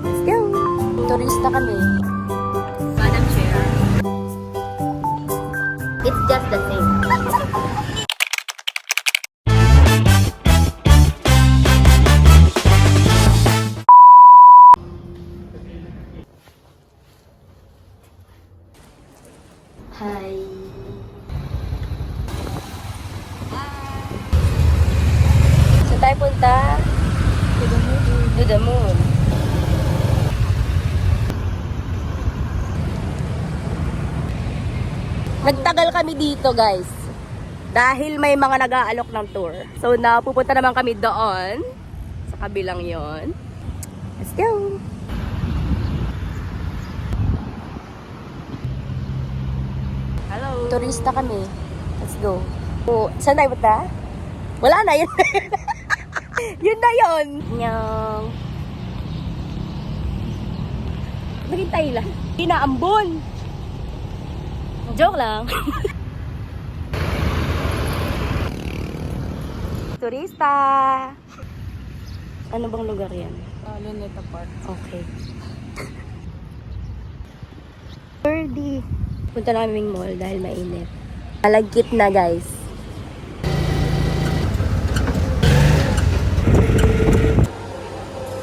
Let's go! Turista kami. Madam Chair. It's just the same. Hi. Saan tayo punta? To the moon. Nagtagal kami dito, guys. Dahil may mga nag-aalok ng tour. So, napupunta naman kami doon. Sa kabilang yon. Let's go! Hello. Turista kami. Let's go. Oh, saan tayo punta? Wala na, yun. Yun na yun. Nyong. Naghintay lang. Inaambon. Joke lang. Turista. Ano bang lugar yan? Luneta Park. Okay. Birdie. Punta naming mall dahil mainit. Malagkit na, guys.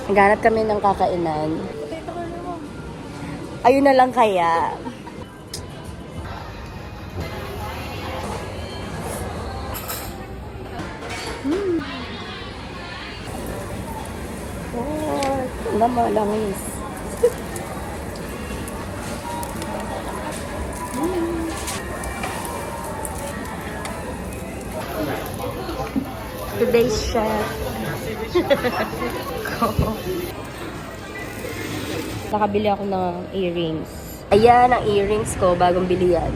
Naghanap kami ng kakainan. Ayun na lang kaya. Oh, namalangis. Today's chef. Nakabili ako ng earrings. Ayan ang earrings ko, bagong bili yan.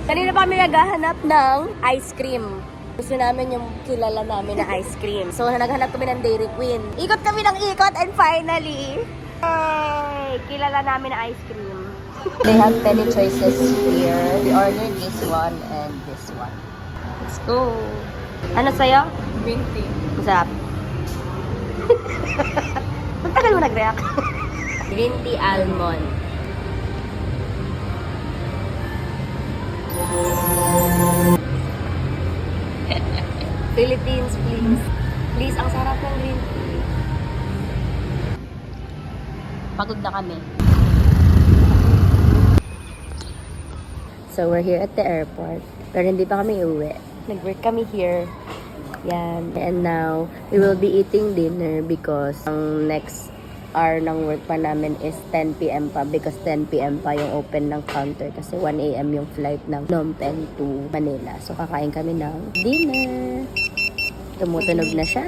Kanina pa kami naghahanap ng ice cream. Gusto namin yung kilala namin na ice cream. So, naghanap kami ng Dairy Queen. Ikot kami ng ikot and finally, hey! Kilala namin na ice cream. They have many choices here. We ordered this one and this one. Let's go! Ano sa'yo? Binti. Masarap. Ang tagal mo nag-react. Green tea almond. Philippines, please. Please, ang sarap ng green tea. Pagod na kami. So, we're here at the airport. Pero hindi pa kami uwi. Nag-work kami here. Yan. And now, we will be eating dinner because ang next hour ng work pa namin is 10 p.m. pa because 10 p.m. pa yung open ng counter kasi 1 a.m. yung flight ng Phnom Penh to Manila. So, kakain kami ng dinner. Tumutunog na siya.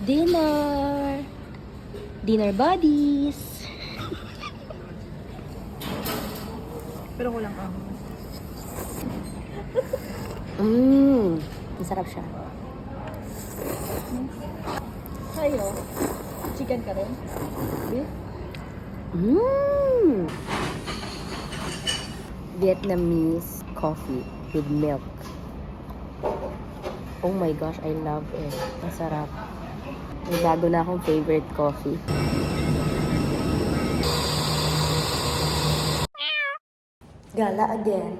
Dinner! Dinner buddies! Pero kulang ka. Masarap siya. Sa'yo, chicken ka rin? Beef? Vietnamese coffee with milk. Oh my gosh, I love it. Masarap. May bago na akong favorite coffee. Gala again.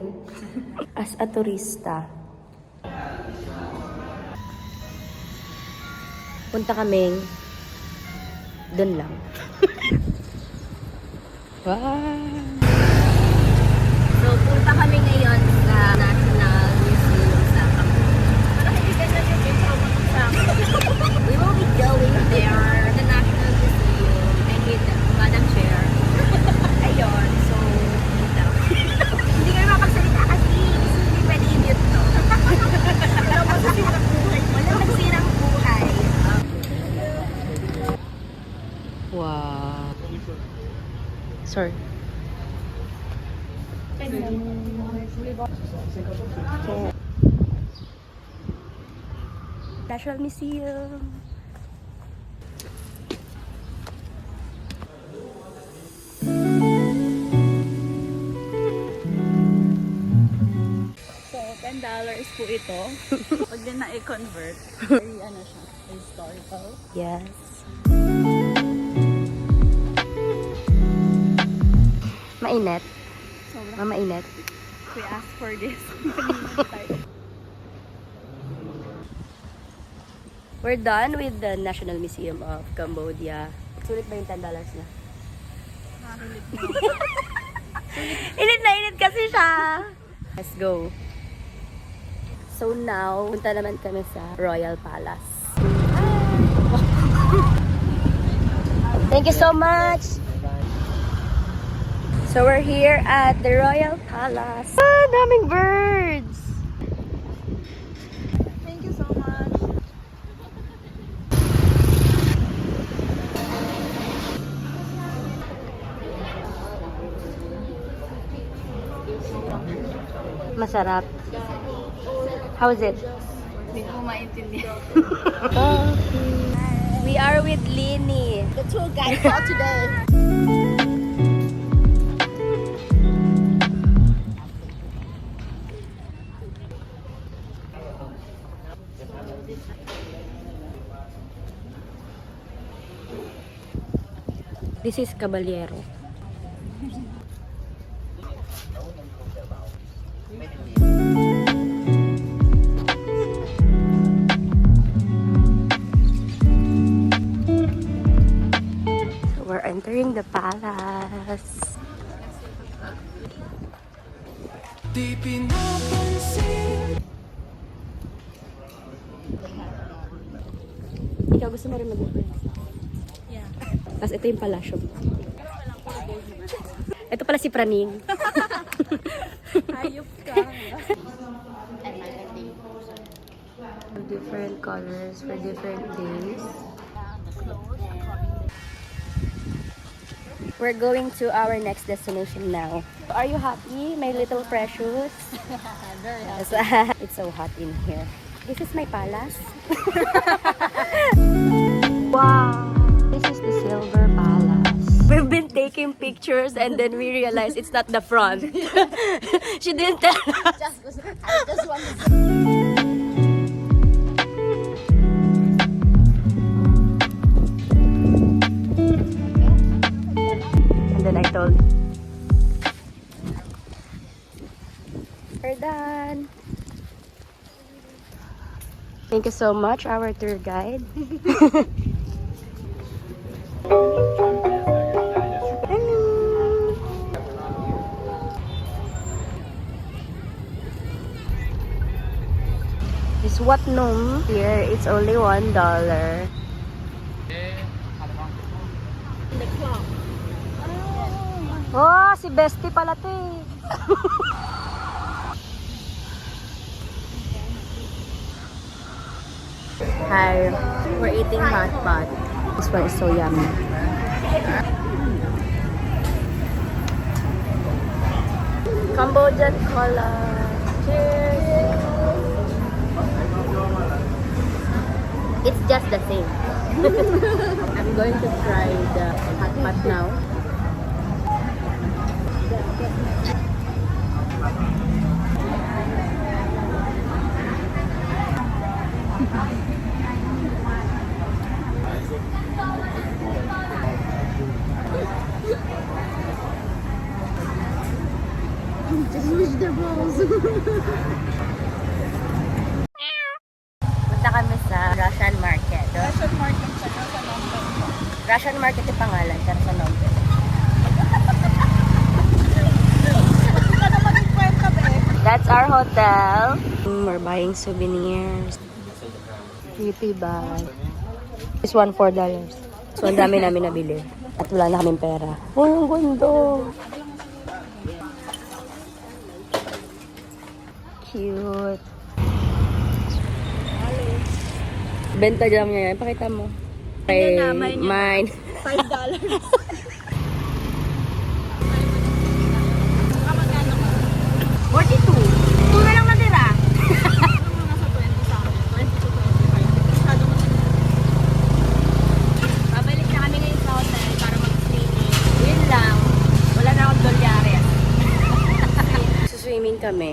As a turista. Punta kaming dun lang. Wow! So, punta kami ngayon sa National Museum sa Cambodia. Para hindi ka na yung intro mo sa We will be going there, the National Museum, and with Madam Chair. Ayun, so, punta. Hindi kayo mapagsalita kasi hindi pwede i-mute to. Wala magsisirang buhay. Wala magsirang buhay. Wow! Sorry. National Museum. So, $10 po ito. Pag din na i-convert, very ano siya, historical. Yes. Mainit? Sobrang Mainit? we asked for this. We're done with the National Museum of Cambodia. Sulit ba yung $10 na? Init na init kasi siya. Let's go. So now, punta naman kami sa Royal Palace. Thank you so much. So we're here at the Royal Palace. Ah, daming birds. Thank you so much. Masarap. How is it? Hindi ko maintindihan. We are with Lini. The tour guide for today. This is Caballero. So we're entering the palace. Ikaw gusto mo rin mag-princess? Yeah. Tapos ito yung palasyo. Ito pala si Praning. Hayop ka. Different colors for different days. We're going to our next destination now. Are you happy, my little precious? Very Yes. It's so hot in here. This is my palace. Wow! This is the Silver Palace. We've been taking pictures and then we realized it's not the front. She didn't tell us. I just want to And then I told, we're done. Thank you so much, our tour guide. Hello. This Wat Num here, it's only $1. the clock. Oh, si Bestie pala to eh. Hi, we're eating hot pot. This one is so yummy. Cambodian cola. Cheers. It's just the same. I'm going to try the hot pot now. Just wish the balls. Punta kami sa Russian market. Russian market siya sa number. Russian market yung pangalan, pero sa number. Ka na mag-kwenta ba eh? That's our hotel. We're buying souvenirs. Beauty bag. This one, $4. So, ang dami namin nabili. At wala na kaming pera. Oh, ang ganda. Cute. Benta jam niya yan. Pakita mo. Okay, Yan na, mine yan. mine. $5. Magkano ka? 42. Ito na lang natira. Nasa 20 sa akin. 20 to 25. Masyado mo. Babalik na kami ngayon sa hotel para mag-swimming. Yun lang. Wala na akong dolyares. Swimming kami.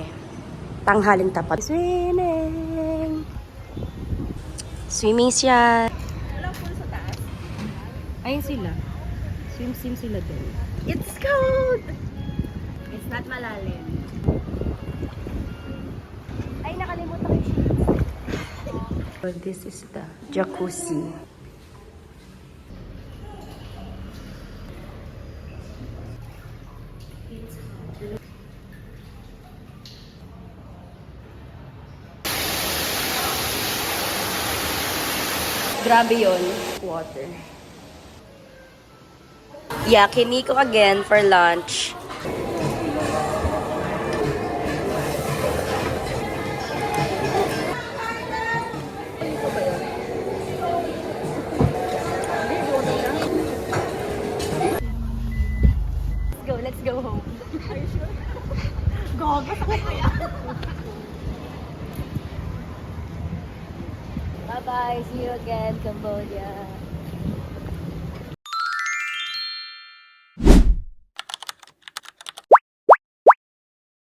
Tanghaling tapat. Swimming! Swimming siya. Walang pool sa taas. Ayun sila. Swim sila doon. It's cold! It's not malalim. Ay, nakalimutan ko yung sheets. So, this is the jacuzzi. Grabe yun. Water. Yeah, Kimiko again for lunch. Let's go home. Are you sure? Gogo, sakit kaya. Bye-bye. See you again, Cambodia.